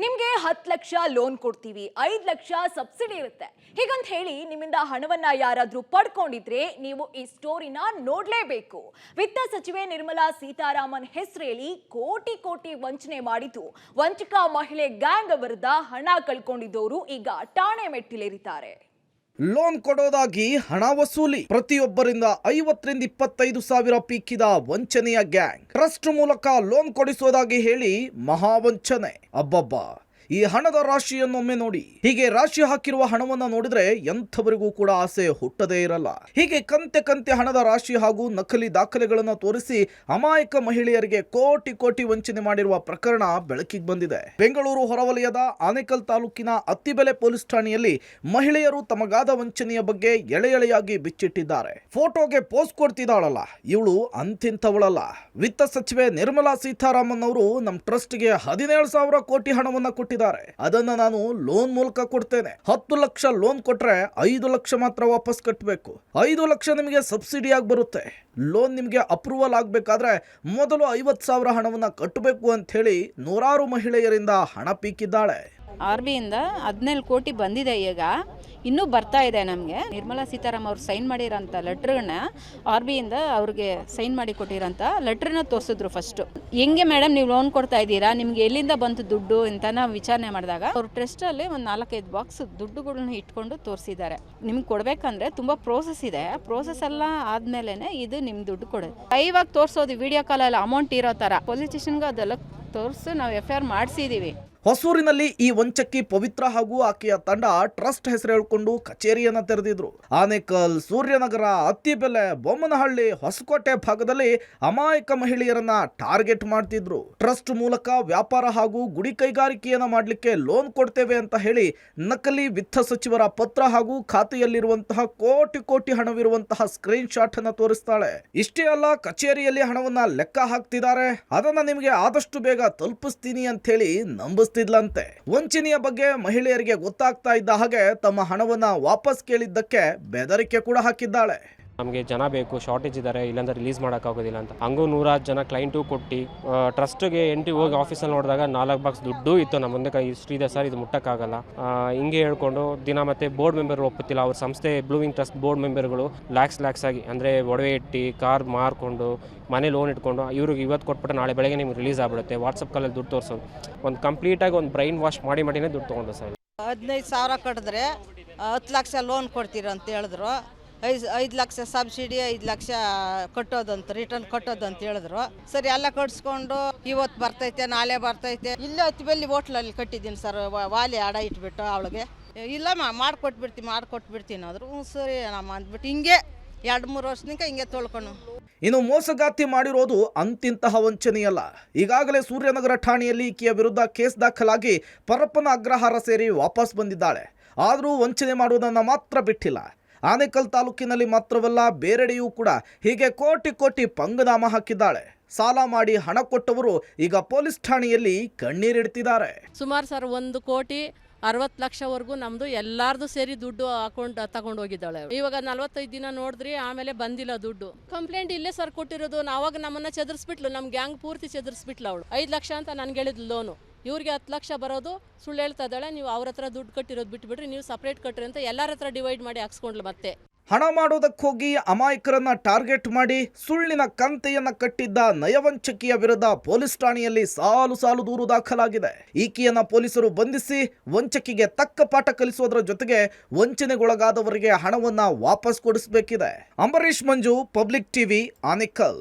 ನಿಮಗೆ 10 ಲಕ್ಷ ಲೋನ್ ಕೊಡ್ತೀವಿ, 5 ಲಕ್ಷ ಸಬ್ಸಿಡಿ ಇರುತ್ತೆ. ಹೀಗಂತ ಹೇಳಿ ನಿಮ್ಮಿಂದ ಹಣವನ್ನ ಯಾರಾದ್ರೂ ಪಡ್ಕೊಂಡಿದ್ರೆ ನೀವು ಈ ಸ್ಟೋರಿನ ನೋಡ್ಲೇಬೇಕು. ವಿತ್ತ ಸಚಿವೆ ನಿರ್ಮಲಾ ಸೀತಾರಾಮನ್ ಹೆಸರಲ್ಲಿ ಕೋಟಿ ಕೋಟಿ ವಂಚನೆ ಮಾಡಿದ್ದು ವಂಚಕ ಮಹಿಳೆ ಗ್ಯಾಂಗ್ ವಿರುದ್ಧ ಹಣ ಕಳ್ಕೊಂಡಿದ್ದವರು ಈಗ ಠಾಣೆ ಮೆಟ್ಟಿಲೇರಿದ್ದಾರೆ. ಲೋನ್ ಕೊಡೋದಾಗಿ ಹಣ ವಸೂಲಿ, ಪ್ರತಿಯೊಬ್ಬರಿಂದ 50 ರಿಂದ 25 ಸಾವಿರ ಪೀಕಿದ ವಂಚನೆಯ ಗ್ಯಾಂಗ್. ಟ್ರಸ್ಟ್ ಮೂಲಕ ಲೋನ್ ಕೊಡಿಸೋದಾಗಿ ಹೇಳಿ ಮಹಾವಂಚನೆ. ಅಬ್ಬಬ್ಬಾ, ಈ ಹಣದ ರಾಶಿಯನ್ನೊಮ್ಮೆ ನೋಡಿ. ಹೀಗೆ ರಾಶಿ ಹಾಕಿರುವ ಹಣವನ್ನ ನೋಡಿದ್ರೆ ಎಂಥವರಿಗೂ ಕೂಡ ಆಸೆ ಹುಟ್ಟದೇ ಇರಲ್ಲ. ಹೀಗೆ ಕಂತೆ ಕಂತೆ ಹಣದ ರಾಶಿ ಹಾಗೂ ನಕಲಿ ದಾಖಲೆಗಳನ್ನ ತೋರಿಸಿ ಅಮಾಯಕ ಮಹಿಳೆಯರಿಗೆ ಕೋಟಿ ಕೋಟಿ ವಂಚನೆ ಮಾಡಿರುವ ಪ್ರಕರಣ ಬೆಳಕಿಗೆ ಬಂದಿದೆ. ಬೆಂಗಳೂರು ಹೊರವಲಯದ ಆನೇಕಲ್ ತಾಲೂಕಿನ ಅತ್ತಿಬೆಲೆ ಪೊಲೀಸ್ ಠಾಣೆಯಲ್ಲಿ ಮಹಿಳೆಯರು ತಮಗಾದ ವಂಚನೆಯ ಬಗ್ಗೆ ಎಳೆಯಾಗಿ ಬಿಚ್ಚಿಟ್ಟಿದ್ದಾರೆ. ಫೋಟೋಗೆ ಪೋಸ್ಟ್ ಕೊಡ್ತಿದ್ದಾಳಲ್ಲ, ಇವಳು ಅಂತಿಂತವಳಲ್ಲ. ವಿತ್ತ ಸಚಿವೆ ನಿರ್ಮಲಾ ಸೀತಾರಾಮನ್ ಅವರು ನಮ್ಮ ಟ್ರಸ್ಟ್ಗೆ 17,000 ಕೋಟಿ ಹಣವನ್ನ ಕೊಟ್ಟಿದ್ದಾರೆ. ಅದನ್ನ ನಾನು ಲೋನ್ ಮೂಲಕ ಕೊಡ್ತೇನೆ. 10 ಲಕ್ಷ ಲೋನ್ ಕೊಟ್ರೆ 5 ಲಕ್ಷ ಮಾತ್ರ ವಾಪಸ್ ಕಟ್ಟಬೇಕು. 5 ಲಕ್ಷ ನಿಮಗೆ ಸಬ್ಸಿಡಿ ಆಗಿ ಬರುತ್ತೆ. ಲೋನ್ ನಿಮಗೆ ಅಪ್ರೂವಲ್ ಆಗಬೇಕಾದ್ರೆ ಮೊದಲು 50,000 ಹಣವನ್ನ ಕಟ್ಟಬೇಕು ಅಂತ ಹೇಳಿ ನೂರಾರು ಮಹಿಳೆಯರಿಂದ ಹಣ ಪೀಕಿದ್ದಾಳೆ. RBI ಇಂದ 17 ಕೋಟಿ ಬಂದಿದೆ. ಈಗ ಇನ್ನೂ ಬರ್ತಾ ಇದೆ. ನಮಗೆ ನಿರ್ಮಲಾ ಸೀತಾರಾಮನ್ ಅವ್ರು ಸೈನ್ ಮಾಡಿರೋಂಥ ಲೆಟ್ರನ್ನ RBI ಇಂದ ಅವ್ರಿಗೆ ಸೈನ್ ಮಾಡಿ ಕೊಟ್ಟಿರೋಂಥ ಲೆಟ್ರನ್ನ ತೋರಿಸಿದ್ರು. ಫಸ್ಟು ಹೆಂಗೆ ಮೇಡಮ್ ನೀವು ಲೋನ್ ಕೊಡ್ತಾ ಇದ್ದೀರಾ, ನಿಮ್ಗೆ ಎಲ್ಲಿಂದ ಬಂತು ದುಡ್ಡು ಅಂತ ನಾವು ವಿಚಾರಣೆ ಮಾಡಿದಾಗ ಅವ್ರ ಟ್ರಸ್ಟಲ್ಲಿ ಒಂದು 4-5 ಬಾಕ್ಸ್ ದುಡ್ಡುಗಳನ್ನ ಇಟ್ಕೊಂಡು ತೋರಿಸಿದ್ದಾರೆ. ನಿಮ್ಗೆ ಕೊಡಬೇಕಂದ್ರೆ ತುಂಬ ಪ್ರೋಸೆಸ್ ಇದೆ. ಪ್ರೋಸೆಸ್ ಎಲ್ಲ ಆದಮೇಲೆ ಇದು ನಿಮ್ಮ ದುಡ್ಡು ಕೊಡೋದು. ಇವಾಗ ತೋರಿಸೋದು ವಿಡಿಯೋ ಕಾಲಲ್ಲಿ ಅಮೌಂಟ್ ಇರೋ ಥರ ಪೊಲೀಸ್ ಸ್ಟೇಷನ್ಗೆ ಅದೆಲ್ಲ ತೋರಿಸಿ ನಾವು FIR ಮಾಡಿಸಿದ್ದೀವಿ. ಹೊಸೂರಿನಲ್ಲಿ ಈ ವಂಚಕಿ ಪವಿತ್ರ ಹಾಗೂ ಆಕೆಯ ತಂಡ ಟ್ರಸ್ಟ್ ಹೆಸರು ಹೇಳಿಕೊಂಡು ಕಚೇರಿಯನ್ನ ತೆರೆದಿದ್ರು. ಆನೇಕಲ್, ಸೂರ್ಯನಗರ, ಅತ್ತಿಬೆಲೆ, ಬೊಮ್ಮನಹಳ್ಳಿ, ಹೊಸಕೋಟೆ ಭಾಗದಲ್ಲಿ ಅಮಾಯಕ ಮಹಿಳೆಯರನ್ನ ಟಾರ್ಗೆಟ್ ಮಾಡ್ತಿದ್ರು. ಟ್ರಸ್ಟ್ ಮೂಲಕ ವ್ಯಾಪಾರ ಹಾಗೂ ಗುಡಿ ಕೈಗಾರಿಕೆಯನ್ನ ಮಾಡ್ಲಿಕ್ಕೆ ಲೋನ್ ಕೊಡ್ತೇವೆ ಅಂತ ಹೇಳಿ ನಕಲಿ ವಿತ್ತ ಸಚಿವರ ಪತ್ರ ಹಾಗೂ ಖಾತೆಯಲ್ಲಿರುವಂತಹ ಕೋಟಿ ಕೋಟಿ ಹಣವಿರುವಂತಹ ಸ್ಕ್ರೀನ್ ಶಾಟ್ ಅನ್ನ ತೋರಿಸ್ತಾಳೆ. ಇಷ್ಟೇ ಅಲ್ಲ, ಕಚೇರಿಯಲ್ಲಿ ಹಣವನ್ನ ಲೆಕ್ಕ ಹಾಕ್ತಿದ್ದಾರೆ. ಅದನ್ನ ನಿಮಗೆ ಆದಷ್ಟು ಬೇಗ ತಲುಪಿಸ್ತೀನಿ ಅಂತ ಹೇಳಿ ನಂಬಿಸ್ತಿದ್ಲಂತೆ. ವಂಚನೆಯ ಬಗ್ಗೆ ಮಹಿಳೆಯರಿಗೆ ಗೊತ್ತಾಗ್ತಾ ಇದ್ದ ಹಾಗೆ ತಮ್ಮ ಹಣವನ್ನ ವಾಪಸ್ ಕೇಳಿದ್ದಕ್ಕೆ ಬೆದರಿಕೆ ಕೂಡ ಹಾಕಿದ್ದಾಳೆ. ನಮಗೆ ಜನ ಬೇಕು, ಶಾರ್ಟೇಜ್ ಇದ್ದಾರೆ, ಇಲ್ಲಾಂದ್ರೆ ರಿಲೀಸ್ ಮಾಡೋಕ್ಕಾಗೋದಿಲ್ಲ ಅಂತ. ಹಂಗೂ 100 ಜನ ಕ್ಲೈಂಟು ಕೊಟ್ಟು ಟ್ರಸ್ಟ್ಗೆ ಎಂಟ್ರಿ ಹೋಗಿ ಆಫೀಸಲ್ಲಿ ನೋಡಿದಾಗ 4 ಬಾಕ್ಸ್ ದುಡ್ಡು ಇತ್ತು. ನಮ್ಮ ಮುಂದೆ ಇಷ್ಟು ಇದೆ ಸರ್, ಇದು ಮುಟ್ಟಕ್ಕಾಗಲ್ಲ ಹಿಂಗೆ ಹೇಳ್ಕೊಂಡು ದಿನ ಮತ್ತೆ ಬೋರ್ಡ್ ಮೆಂಬರ್ ಒಪ್ಪುತ್ತಿಲ್ಲ. ಅವ್ರ ಸಂಸ್ಥೆ ಬ್ಲೂವಿಂಗ್ ಟ್ರಸ್ಟ್ ಬೋರ್ಡ್ ಮೆಂಬರ್ಗಳು ಲ್ಯಾಕ್ಸ್ ಆಗಿ ಅಂದರೆ ಒಡವೆ ಇಟ್ಟು ಕಾರ್ ಮಾರ್ಕೊಂಡು ಮನೆ ಲೋನ್ ಇಟ್ಕೊಂಡು ಇವ್ರಿಗೆ ಇವತ್ತು ಕೊಟ್ಬಿಟ್ಟು ನಾಳೆ ಬೆಳಗ್ಗೆ ನಿಮ್ಗೆ ರಿಲೀಸ್ ಆಗ್ಬಿಡುತ್ತೆ. ವಾಟ್ಸಪ್ ಕಾಲಲ್ಲಿ ದುಡ್ಡು ತೋರಿಸೋದು ಒಂದು ಕಂಪ್ಲೀಟಾಗಿ ಒಂದು ಬ್ರೈನ್ ವಾಶ್ ಮಾಡಿನೇ ದುಡ್ಡು ತೊಗೊಂಡು ಸರ್. 15,000 ಕಟ್ಟಿದ್ರೆ 10 ಲಕ್ಷ ಲೋನ್ ಕೊಡ್ತೀರ ಅಂತ ಹೇಳಿದ್ರು. 5 ಲಕ್ಷ ಸಬ್ಸಿಡಿ, 5 ಲಕ್ಷ ಕಟ್ಟೋದಂತ ರಿಟರ್ನ್ ಕಟ್ಟೋದಂತ ಹೇಳಿದ್ರು. ಸರಿ ಎಲ್ಲ ಕಟ್ಸ್ಕೊಂಡು ಇವತ್ತು ಬರ್ತೈತೆ, ನಾಳೆ ಬರ್ತೈತೆ. ಇಲ್ಲೇ ಅತ್ತಿಬೆಲೆ ಹೋಟ್ಲಲ್ಲಿ ಕಟ್ಟಿದ್ದೀನಿ ಸರ್, ವಾಲಿ ಅಡ ಇಟ್ಬಿಟ್ಟು ಅವಳಿಗೆ. ಇಲ್ಲ ಮಾಡ್ಕೊಟ್ಬಿಡ್ತೀನಿ ಆದ್ರು ಸರಿ ನಮ್ಮ ಅಂದ್ಬಿಟ್ಟು ಹಿಂಗೆ 2-3 ವರ್ಷದಿಂದ ಹಿಂಗೆ ತೊಳ್ಕೊಂಡು. ಇನ್ನು ಮೋಸಗಾತಿ ಮಾಡಿರೋದು ಅಂತಿಂತಹ ವಂಚನೆಯಲ್ಲ. ಈಗಾಗಲೇ ಸೂರ್ಯನಗರ ಠಾಣೆಯಲ್ಲಿ ಈಕೆಯ ವಿರುದ್ಧ ಕೇಸ್ ದಾಖಲಾಗಿ ಪರಪ್ಪನ ಅಗ್ರಹಾರ ಸೇರಿ ವಾಪಸ್ ಬಂದಿದ್ದಾಳೆ. ಆದರೂ ವಂಚನೆ ಮಾಡುವುದನ್ನು ಮಾತ್ರ ಬಿಟ್ಟಿಲ್ಲ. ಆನೇಕಲ್ ತಾಲೂಕಿನಲ್ಲಿ ಮಾತ್ರವಲ್ಲ, ಬೇರೆಡೆಯೂ ಕೂಡ ಹೀಗೆ ಕೋಟಿ ಕೋಟಿ ಪಂಗನಾಮ ಹಾಕಿದ್ದಾಳೆ. ಸಾಲ ಮಾಡಿ ಹಣ ಕೊಟ್ಟವರು ಈಗ ಪೊಲೀಸ್ ಠಾಣೆಯಲ್ಲಿ ಕಣ್ಣೀರಿಡ್ತಿದ್ದಾರೆ. ಸುಮಾರು ಸರ್ 1,60,00,000ವರೆಗೂ ನಮ್ದು ಎಲ್ಲಾರ್ದು ಸೇರಿ ದುಡ್ಡು ಅಕೌಂಟ್ ತಗೊಂಡು ಹೋಗಿದ್ದಾಳೆ. ಇವಾಗ 45 ದಿನ ನೋಡಿದ್ರಿ, ಆಮೇಲೆ ಬಂದಿಲ್ಲ ದುಡ್ಡು. ಕಂಪ್ಲೇಂಟ್ ಇಲ್ಲೇ ಸರ್ ಕೊಟ್ಟಿರೋದು. ಅವಾಗ ನಮ್ಮನ್ನ ಚದರಿಸ್ಬಿಟ್ಲು, ನಮ್ ಗ್ಯಾಂಗ್ ಪೂರ್ತಿ ಚದರಿಸ್ಬಿಟ್ಲು ಅವಳು. 5 ಲಕ್ಷ ಅಂತ ನನ್ಗೆ ಹೇಳಿದ್ಲು ಲೋನು. ಇವ್ರಿಗೆ 10 ಲಕ್ಷ ಬರೋದು ಸುಳ್ಳು ಹೇಳ್ತಾ ಇದ್ದಾಳೆ. ನೀವು ಅವ್ರ ಹತ್ರ ದುಡ್ಡು ಕಟ್ಟಿರೋದು ಬಿಟ್ಬಿಡ್ರಿ, ನೀವು ಸಪ್ರೇಟ್ ಕಟ್ಟ್ರಿ ಅಂತ ಎಲ್ಲರ ಹತ್ರ ಡಿವೈಡ್ ಮಾಡಿ ಹಾಕ್ಸ್ಕೊಂಡ್ಲು. ಮತ್ತೆ ಹಣ ಮಾಡೋದಕ್ಕೆ ಹೋಗಿ ಅಮಾಯಕರನ್ನ ಟಾರ್ಗೆಟ್ ಮಾಡಿ ಸುಳ್ಳಿನ ಕಂತೆಯನ್ನ ಕಟ್ಟಿದ್ದ ನಯವಂಚಕಿಯ ವಿರುದ್ಧ ಪೊಲೀಸ್ ಠಾಣೆಯಲ್ಲಿ ಸಾಲು ದೂರು ದಾಖಲಾಗಿದೆ. ಈಕೆಯನ್ನ ಪೊಲೀಸರು ಬಂಧಿಸಿ ವಂಚಕಿಗೆ ತಕ್ಕ ಪಾಠ ಕಲಿಸೋದ್ರ ಜೊತೆಗೆ ವಂಚನೆಗೊಳಗಾದವರಿಗೆ ಹಣವನ್ನ ವಾಪಸ್ ಕೊಡಿಸಬೇಕಿದೆ. ಅಂಬರೀಶ್ ಮಂಜು, ಪಬ್ಲಿಕ್ ಟಿವಿ, ಆನೇಕಲ್.